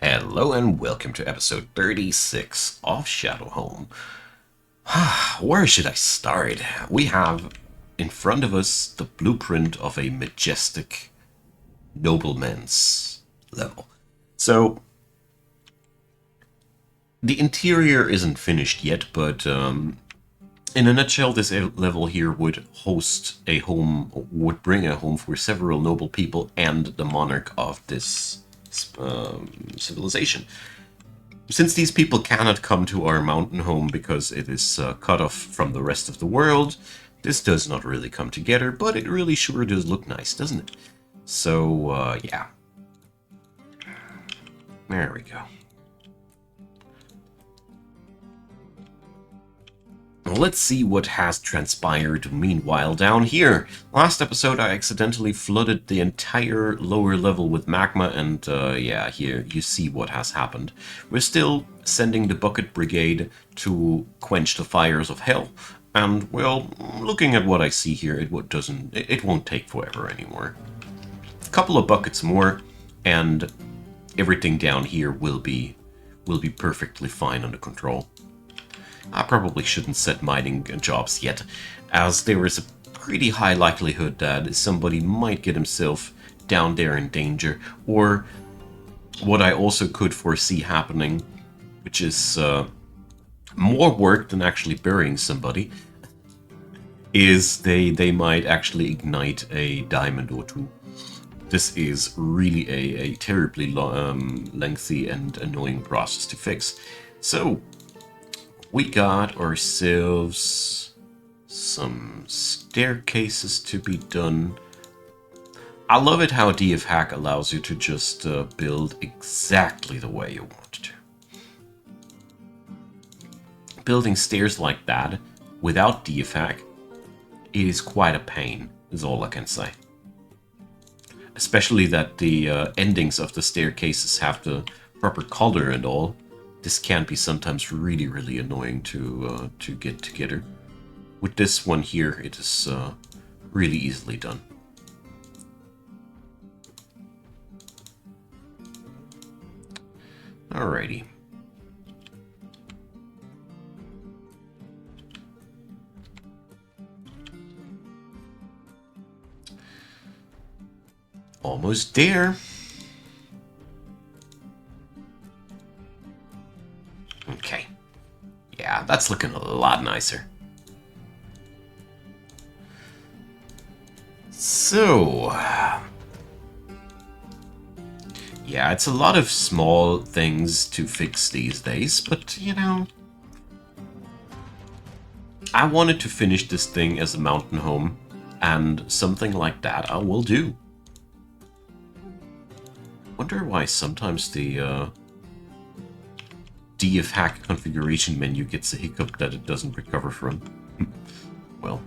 Hello and welcome to episode 36 of Shadowhome. Where should I start? We have in front of us the blueprint of a majestic nobleman's level. So, the interior isn't finished yet, but in a nutshell, this level here would host a home, would bring a home for several noble people and the monarch of this civilization. Since these people cannot come to our mountain home because it is cut off from the rest of the world, this does not really come together, but it really sure does look nice, doesn't it? So, yeah. There we go. Let's see what has transpired meanwhile down here. Last episode I accidentally flooded the entire lower level with magma and yeah, here you see what has happened. We're still sending the bucket brigade to quench the fires of hell. And well, looking at what I see here, it won't take forever anymore. A couple of buckets more and everything down here will be perfectly fine under control. I probably shouldn't set mining jobs yet, as there is a pretty high likelihood that somebody might get himself down there in danger, or what I also could foresee happening, which is more work than actually burying somebody, is they might actually ignite a diamond or two. This is really a terribly lengthy and annoying process to fix. So, we got ourselves some staircases to be done. I love it how DFHack allows you to just build exactly the way you want to. Building stairs like that without DFHack, it is quite a pain, is all I can say. Especially that the endings of the staircases have the proper color and all. This can be sometimes really, really annoying to get together. With this one here, it is really easily done. Alrighty. Almost there. Okay. Yeah, that's looking a lot nicer. So... yeah, it's a lot of small things to fix these days, but, you know... I wanted to finish this thing as a mountain home, and something like that I will do. Wonder why sometimes the DFHack configuration menu gets a hiccup that it doesn't recover from. Well.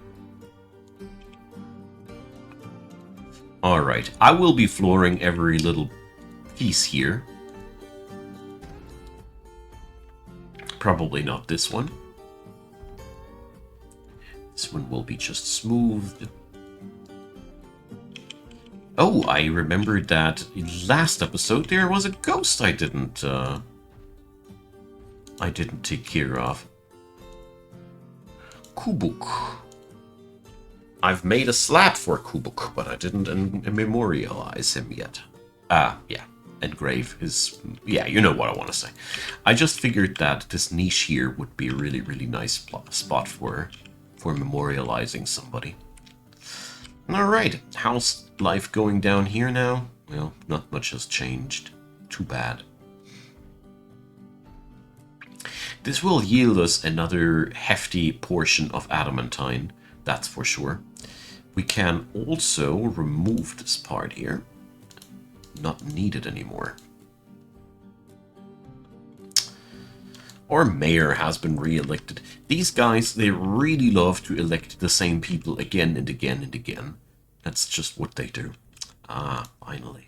Alright, I will be flooring every little piece here. Probably not this one. This one will be just smoothed. Oh, I remembered that in last episode there was a ghost I didn't take care of. Kubuk. I've made a slab for Kubuk, but I didn't memorialize him yet. Yeah. Engrave is... yeah, you know what I want to say. I just figured that this niche here would be a really, really nice spot for memorializing somebody. Alright, how's life going down here now? Well, not much has changed. Too bad. This will yield us another hefty portion of adamantine, that's for sure. We can also remove this part here. Not needed anymore. Our mayor has been re-elected. These guys, they really love to elect the same people again and again and again. That's just what they do. Ah, finally.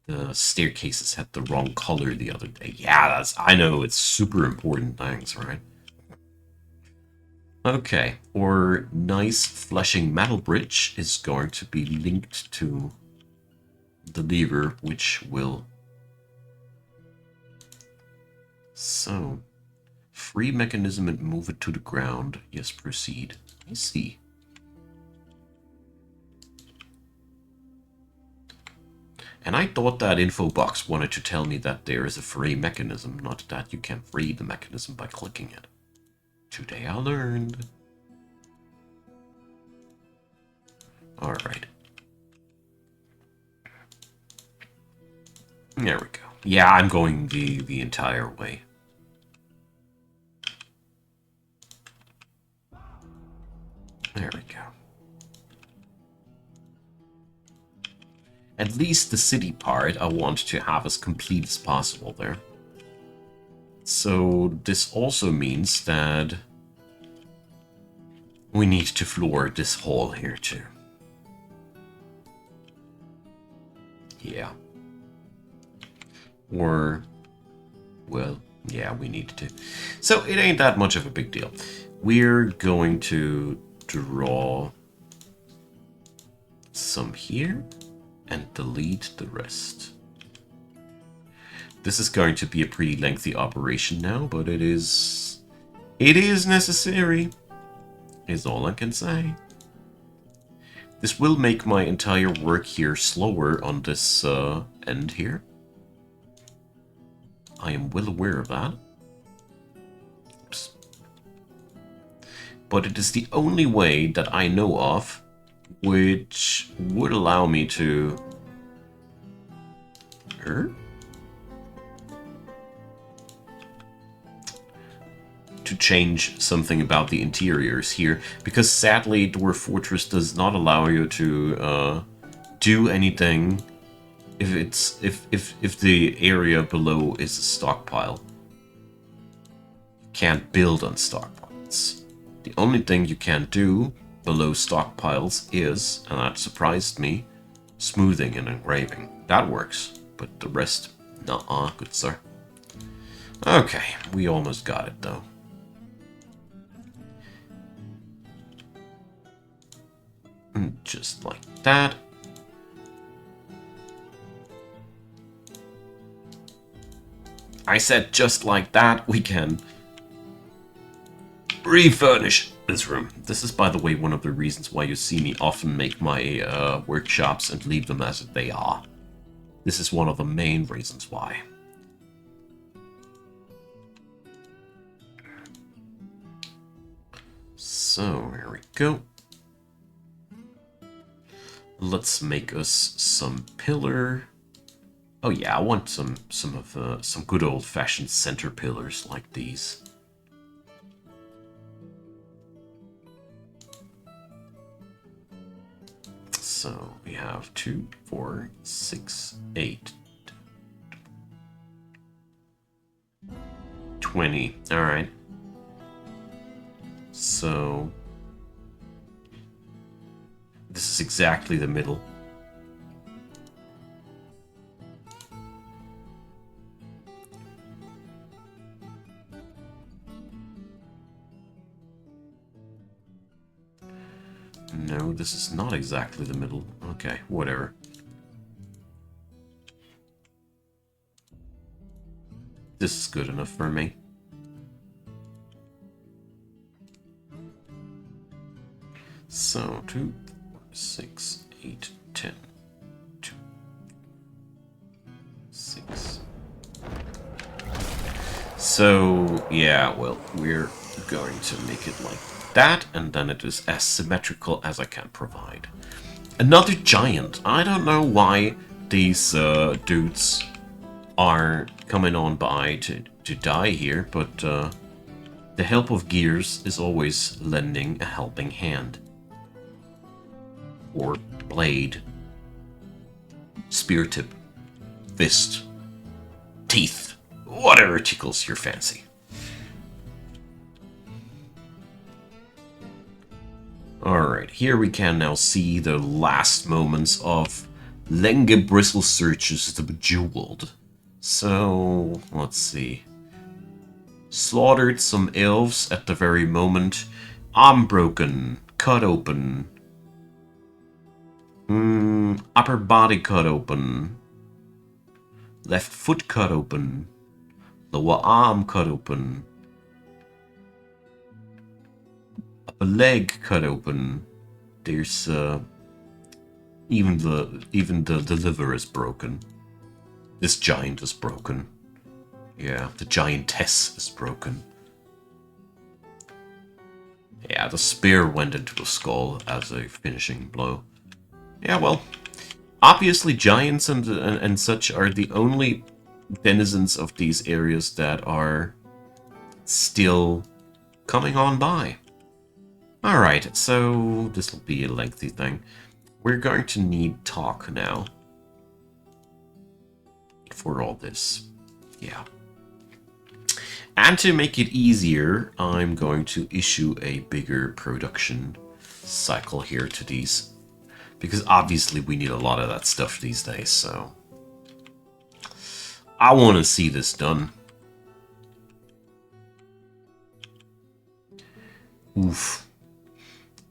The staircases had the wrong color the other day. Yeah, I know, it's super important things, right? Okay, our nice flashing metal bridge is going to be linked to the lever, which will So, free mechanism and move it to the ground. Yes, proceed. I see. And I thought that info box wanted to tell me that there is a free mechanism, not that you can free the mechanism by clicking it. Today I learned. Alright. There we go. Yeah, I'm going the entire way. There we go. At least the city part I want to have as complete as possible there. So this also means that we need to floor this hall here too. Yeah. Or, well, yeah, we need to. So it ain't that much of a big deal. We're going to draw some here and delete the rest. This is going to be a pretty lengthy operation now, but it is necessary, is all I can say. This will make my entire work here slower on this end here. I am well aware of that. Oops. But it is the only way that I know of which would allow me to... to change something about the interiors here, because sadly Dwarf Fortress does not allow you to do anything if the area below is a stockpile. You can't build on stockpiles. The only thing you can do below stockpiles is, and that surprised me, smoothing and engraving. That works, but the rest, nuh-uh, good sir. Okay, we almost got it though. Just like that. I said just like that, we can refurnish this room. This is, by the way, one of the reasons why you see me often make my workshops and leave them as they are. This is one of the main reasons why. So, here we go. Let's make us some pillar. Oh yeah, I want some good old-fashioned center pillars like these. So we have 2, 4, 6, 8, 20. All right. So this is exactly the middle. No, this is not exactly the middle. Okay, whatever. This is good enough for me. So, 2, 4, 6, 8, 10. 2, 6. So, yeah, well, we're going to make it like that, and then it is as symmetrical as I can provide. Another giant. I don't know why these dudes are coming on by to die here, but the help of gears is always lending a helping hand. Or blade, spear tip, fist, teeth, whatever tickles your fancy. Alright, here we can now see the last moments of Lenge Bristle Searches the Bejeweled. So, let's see. Slaughtered some elves at the very moment. Arm broken, cut open. Upper body cut open. Left foot cut open. lower arm cut open, upper leg cut open. There's even the liver is broken. This giant is broken. Yeah, the giantess is broken. Yeah, the spear went into the skull as a finishing blow. Yeah, well, obviously giants and such are the only denizens of these areas that are still coming on by. Alright, so this will be a lengthy thing. We're going to need talk now for all this. Yeah. And to make it easier, I'm going to issue a bigger production cycle here to these. Because obviously we need a lot of that stuff these days, so... I want to see this done. Oof.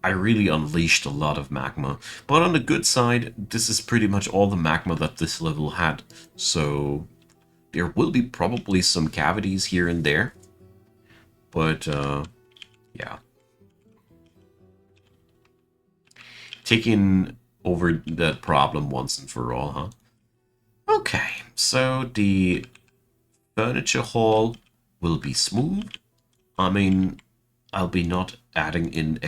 I really unleashed a lot of magma. But on the good side, this is pretty much all the magma that this level had. So... there will be probably some cavities here and there. But, yeah. Taking over that problem once and for all, huh? Okay, so the furniture hall will be smooth. I mean, I'll be not adding in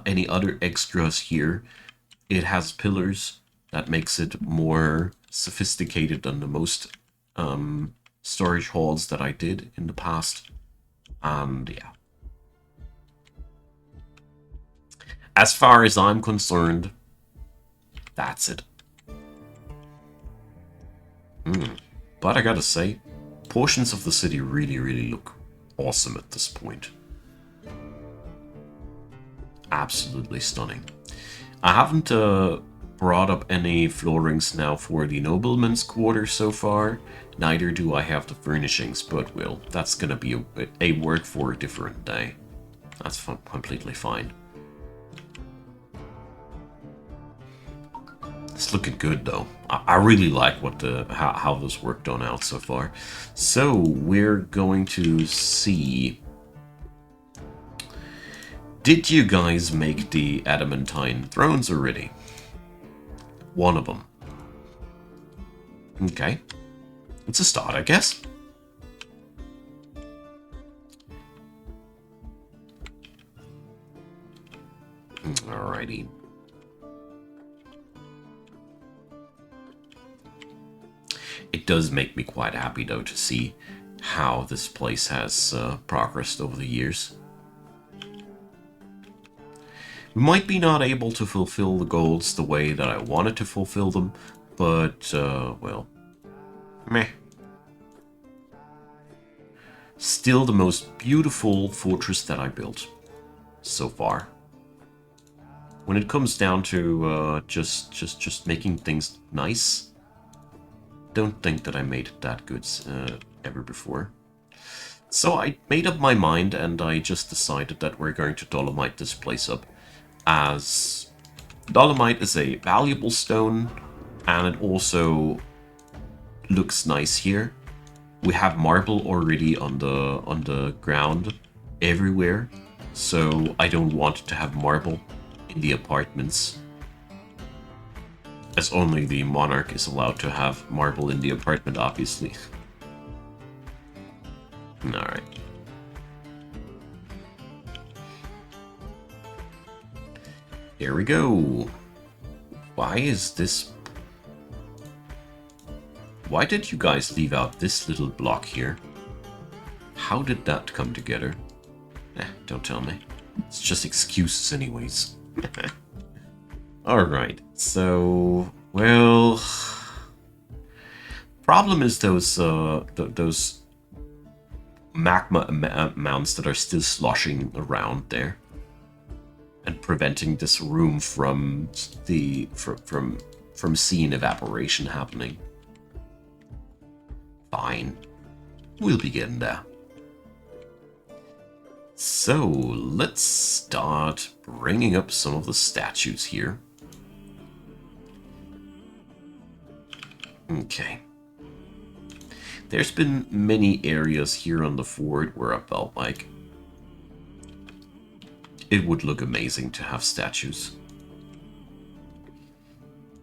any other extras here. It has pillars that makes it more sophisticated than the most storage halls that I did in the past. And yeah. As far as I'm concerned, that's it. But I gotta say, portions of the city really look awesome at this point. Absolutely stunning. I haven't brought up any floorings now for the Nobleman's quarter so far. Neither do I have the furnishings, but well, that's gonna be a work for a different day. That's completely fine. It's looking good though. I really like what how this worked on out so far. So we're going to see. Did you guys make the adamantine thrones already? One of them. Okay. It's a start, I guess. Alrighty. It does make me quite happy, though, to see how this place has progressed over the years. Might be not able to fulfill the goals the way that I wanted to fulfill them, but, well, meh. Still the most beautiful fortress that I built so far. When it comes down to just making things nice, don't think that I made it that good ever before. So I made up my mind and I just decided that we're going to dolomite this place up, as dolomite is a valuable stone and it also looks nice here. We have marble already on the ground everywhere, so I don't want to have marble in the apartments, as only the monarch is allowed to have marble in the apartment, obviously. Alright. Here we go. Why is this... Why did you guys leave out this little block here? How did that come together? Don't tell me. It's just excuses anyways. Alright, so... Well... Problem is those magma mounts that are still sloshing around there. And preventing this room from seeing evaporation happening. Fine. We'll be getting there. So, let's start bringing up some of the statues here. Okay. There's been many areas here on the fort where I felt like it would look amazing to have statues.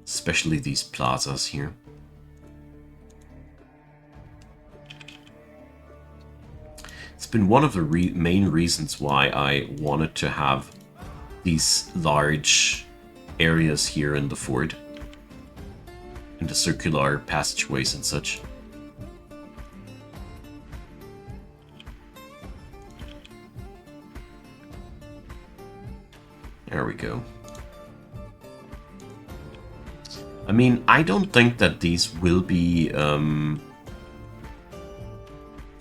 Especially these plazas here. It's been one of the main reasons why I wanted to have these large areas here in the fort. And the circular passageways and such. There we go. I mean, I don't think that these will be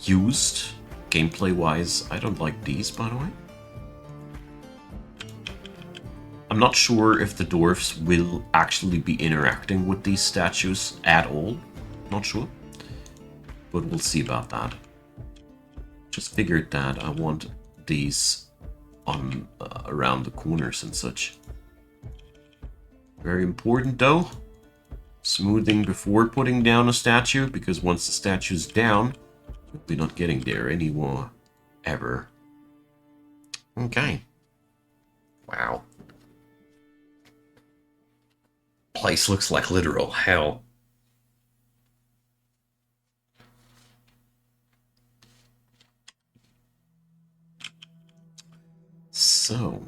used gameplay-wise. I don't like these, by the way. I'm not sure if the dwarves will actually be interacting with these statues at all. Not sure. But we'll see about that. Just figured that I want these on around the corners and such. Very important though. Smoothing before putting down a statue, because once the statue's down, you'll be not getting there anymore. Ever. Okay. Wow. Place looks like literal hell. So...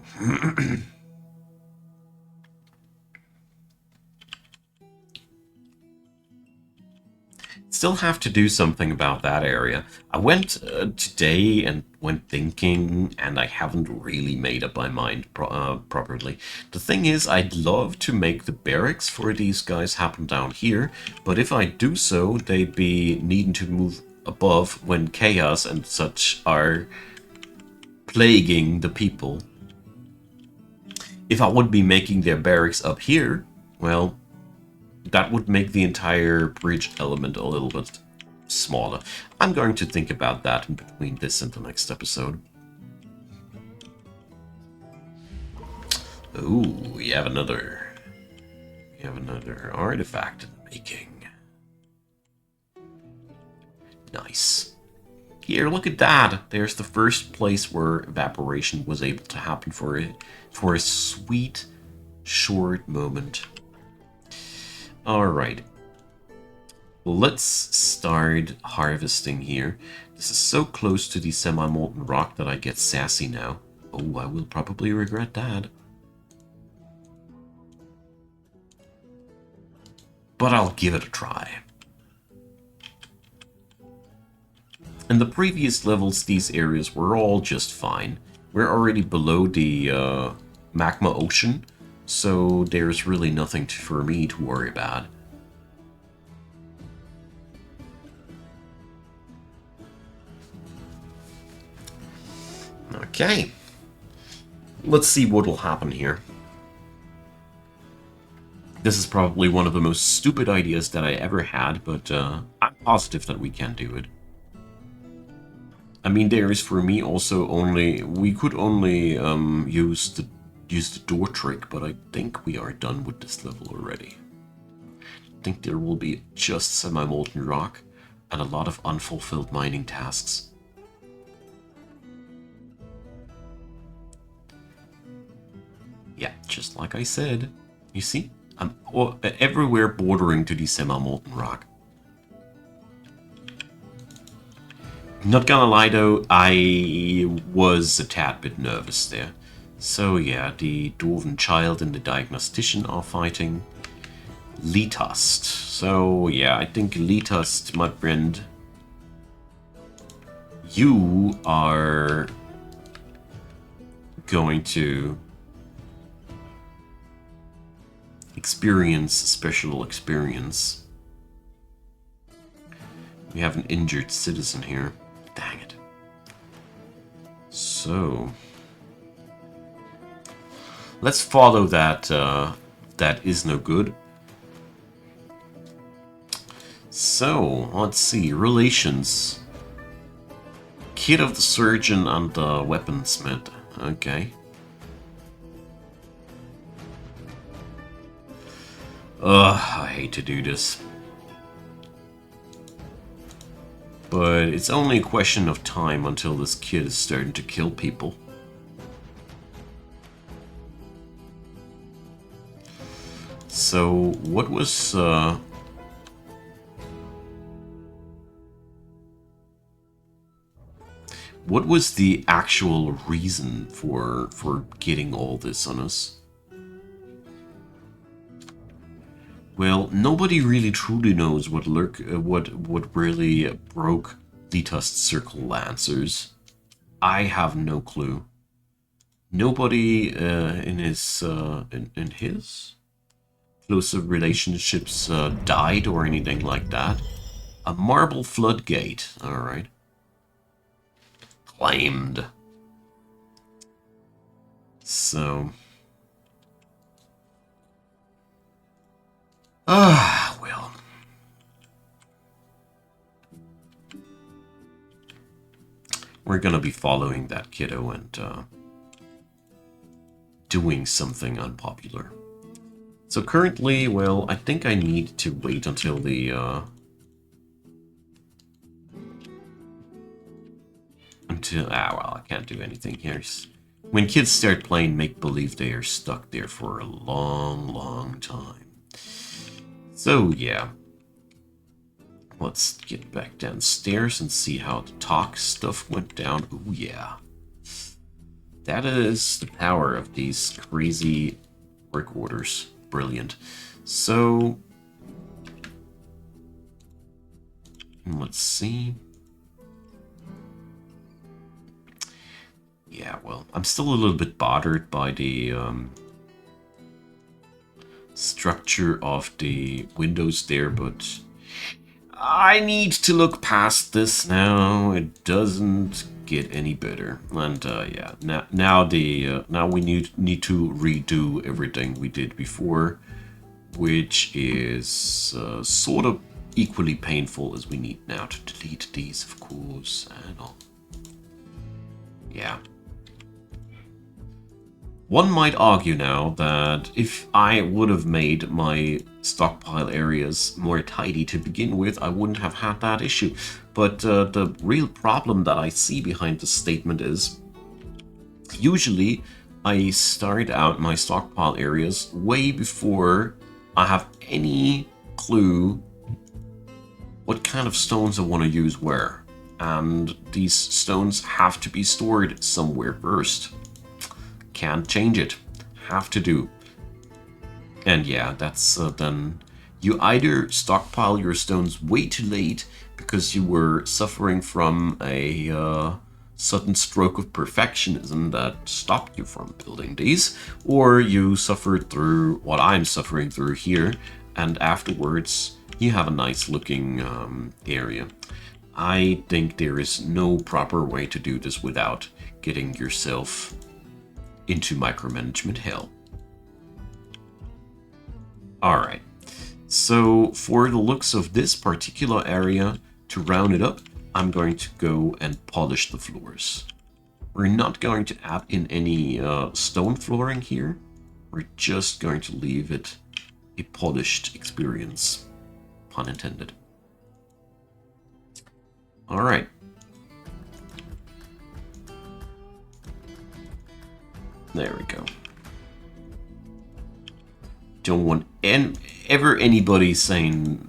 still have to do something about that area. I went today and went thinking, and I haven't really made up my mind properly. The thing is, I'd love to make the barracks for these guys happen down here, but if I do so, they'd be needing to move above when chaos and such are plaguing the people. If I would be making their barracks up here, well, that would make the entire bridge element a little bit smaller. I'm going to think about that in between this and the next episode. Ooh, we have another artifact in the making. Nice. Here, look at that. There's the first place where evaporation was able to happen for a sweet, short moment. Alright. Let's start harvesting here. This is so close to the semi-molten rock that I get sassy now. Oh, I will probably regret that. But I'll give it a try. In the previous levels, these areas were all just fine. We're already below the magma ocean, so there's really nothing for me to worry about. Okay. Let's see what will happen here. This is probably one of the most stupid ideas that I ever had, but I'm positive that we can do it. I mean, there is for me also only... we could only use the door trick, but I think we are done with this level already. I think there will be just semi-molten rock and a lot of unfulfilled mining tasks. Yeah, just like I said. You see? I'm everywhere bordering to the semi-molten rock. Not gonna lie though, I was a tad bit nervous there. So yeah, the dwarven child and the diagnostician are fighting. Litust. So yeah, I think Litust, my friend, you are going to experience special experience. We have an injured citizen here. Dang it. So let's follow that. That is no good. So let's see. Relations. Kid of the surgeon and the weaponsmith. Okay. Ugh, I hate to do this. But it's only a question of time until this kid is starting to kill people. So, what was... what was the actual reason for getting all this on us? Well, nobody really truly knows what really broke the Tusk Circle Lancers. I have no clue. Nobody in his closer relationships died or anything like that. A marble floodgate, alright. Claimed. So... well. We're gonna be following that kiddo and doing something unpopular. So currently, well, I think I need to wait until the well, I can't do anything here. When kids start playing make-believe, they are stuck there for a long, long time. So, yeah. Let's get back downstairs and see how the talk stuff went down. Oh, yeah. That is the power of these crazy work orders. Brilliant. So, let's see. Yeah, well, I'm still a little bit bothered by the structure of the windows there, but I need to look past this now. It doesn't get any better. And yeah, now we need to redo everything we did before, which is sort of equally painful as we need now to delete these, of course, and all. Yeah. One might argue now that if I would have made my stockpile areas more tidy to begin with, I wouldn't have had that issue. But the real problem that I see behind this statement is, usually I start out my stockpile areas way before I have any clue what kind of stones I want to use where. And these stones have to be stored somewhere first. Can't change it. Have to do. And yeah, that's then you either stockpile your stones way too late because you were suffering from a sudden stroke of perfectionism that stopped you from building these, or you suffered through what I'm suffering through here, and afterwards you have a nice looking area. I think there is no proper way to do this without getting yourself into micromanagement hell. Alright, so for the looks of this particular area, to round it up, I'm going to go and polish the floors. We're not going to add in any stone flooring here. We're just going to leave it a polished experience. Pun intended. Alright. There we go. Don't want ever anybody saying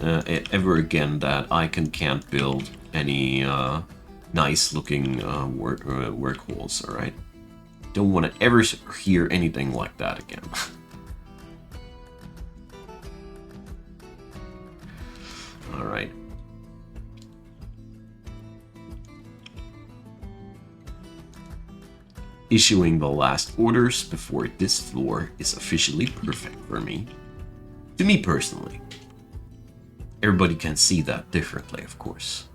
ever again that I can't build any nice looking work halls, alright? Don't want to ever hear anything like that again. Alright. Issuing the last orders before this floor is officially perfect for me. To me personally. Everybody can see that differently, of course.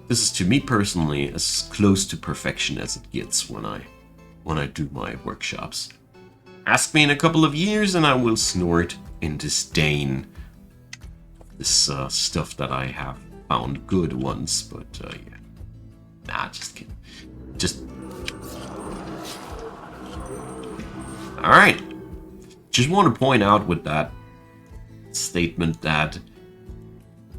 This is to me personally as close to perfection as it gets when I do my workshops. Ask me in a couple of years and I will snort in disdain this stuff that I have found good once, but yeah. Nah, just kidding. Just... Alright. Just want to point out with that statement that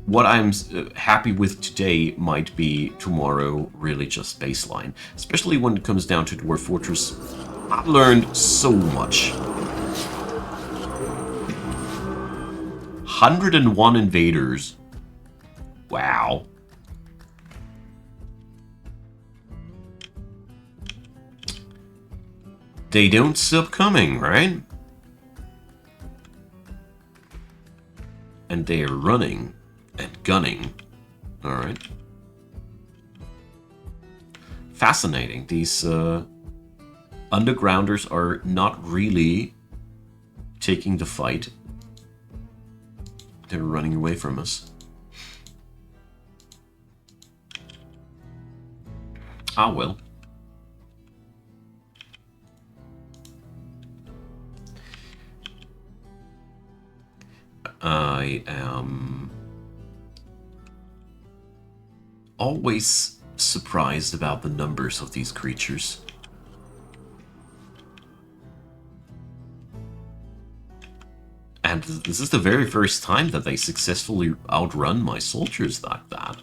what I'm happy with today might be tomorrow really just baseline. Especially when it comes down to Dwarf Fortress. I've learned so much. 101 invaders. Wow. They don't stop coming, right? And they're running and gunning. Alright. Fascinating. These undergrounders are not really taking the fight. They're running away from us. Ah, well. I am always surprised about the numbers of these creatures. And this is the very first time that they successfully outrun my soldiers like that.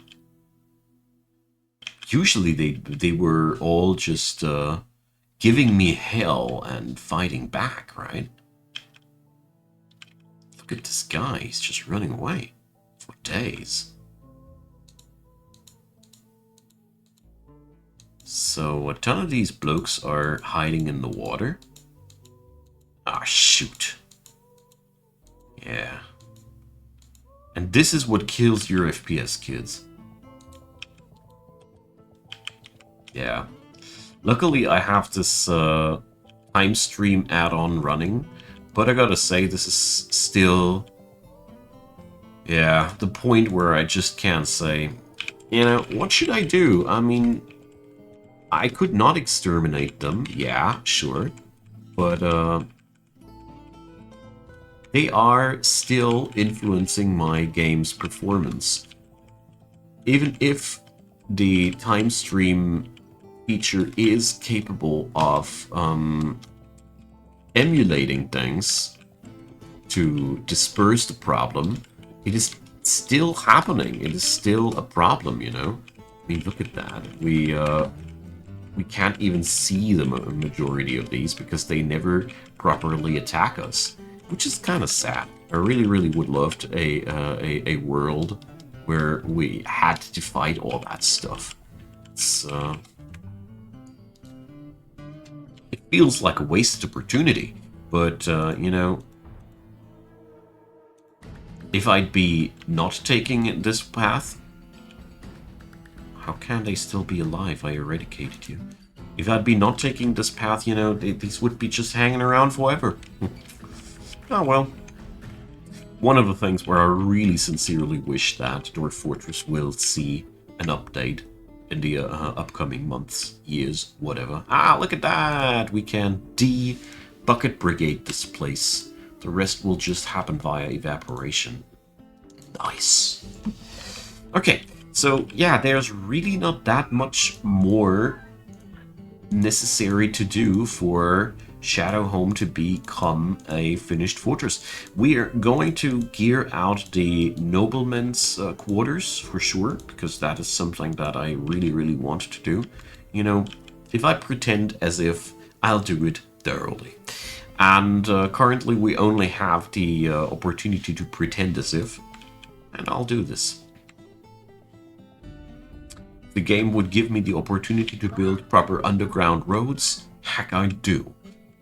Usually they were all just giving me hell and fighting back, right? Look at this guy, he's just running away for days. So a ton of these blokes are hiding in the water. Ah, shoot. Yeah. And this is what kills your FPS, kids. Yeah. Luckily, I have this time stream add-on running, but I gotta say, this is still, yeah, the point where I just can't say, you know, what should I do? I mean, I could not exterminate them, yeah, sure, but they are still influencing my game's performance. Even if the time stream feature is capable of emulating things to disperse the problem, it is still happening. It is still a problem, you know? I mean, look at that. We can't even see the majority of these because they never properly attack us, which is kind of sad. I really, really would love a world where we had to fight all that stuff. It's, it feels like a wasted opportunity, but, you know, if I'd be not taking this path, how can they still be alive? I eradicated you. If I'd be not taking this path, you know, these would be just hanging around forever. Oh well. One of the things where I really sincerely wish that Dwarf Fortress will see an update in the upcoming months, years, whatever. Ah, look at that! We can de-bucket brigade this place. The rest will just happen via evaporation. Nice. Okay, so yeah, there's really not that much more necessary to do for Shadowhome to become a finished fortress. We are going to gear out the Nobleman's quarters for sure, because that is something that I really, really want to do. You know, if I pretend as if, I'll do it thoroughly. And currently we only have the opportunity to pretend as if, and I'll do this. If the game would give me the opportunity to build proper underground roads, heck, I'd do.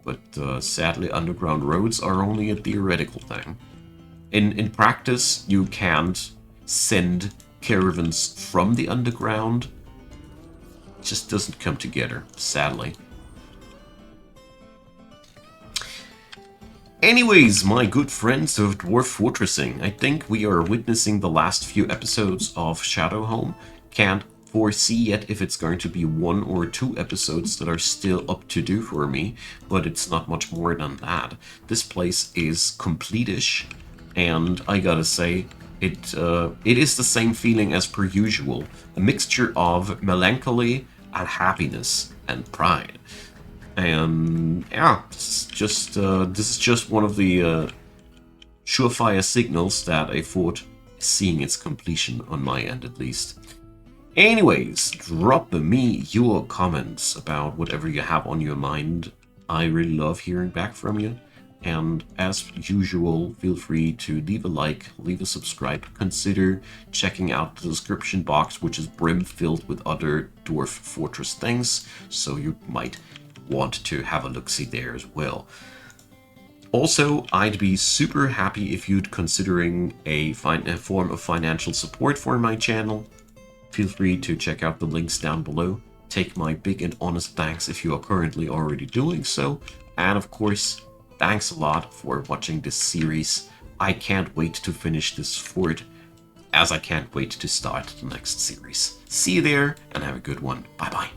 But sadly, underground roads are only a theoretical thing. In practice, you can't send caravans from the underground. It just doesn't come together, sadly. Anyways, my good friends of Dwarf Fortressing, I think we are witnessing the last few episodes of Shadowhome. Can't foresee yet if it's going to be 1 or 2 episodes that are still up to do for me, but it's not much more than that. This place is complete-ish, and I gotta say, it is the same feeling as per usual. A mixture of melancholy and happiness and pride. And yeah, this is just one of the surefire signals that a fort seeing its completion on my end at least. Anyways, drop me your comments about whatever you have on your mind. I really love hearing back from you. And as usual, feel free to leave a like, leave a subscribe, consider checking out the description box, which is brim-filled with other Dwarf Fortress things, so you might want to have a look-see there as well. Also, I'd be super happy if you'd considering a form of financial support for my channel. Feel free to check out the links down below. Take my big and honest thanks if you are currently already doing so. And of course, thanks a lot for watching this series. I can't wait to finish this fort, as I can't wait to start the next series. See you there, and have a good one. Bye bye.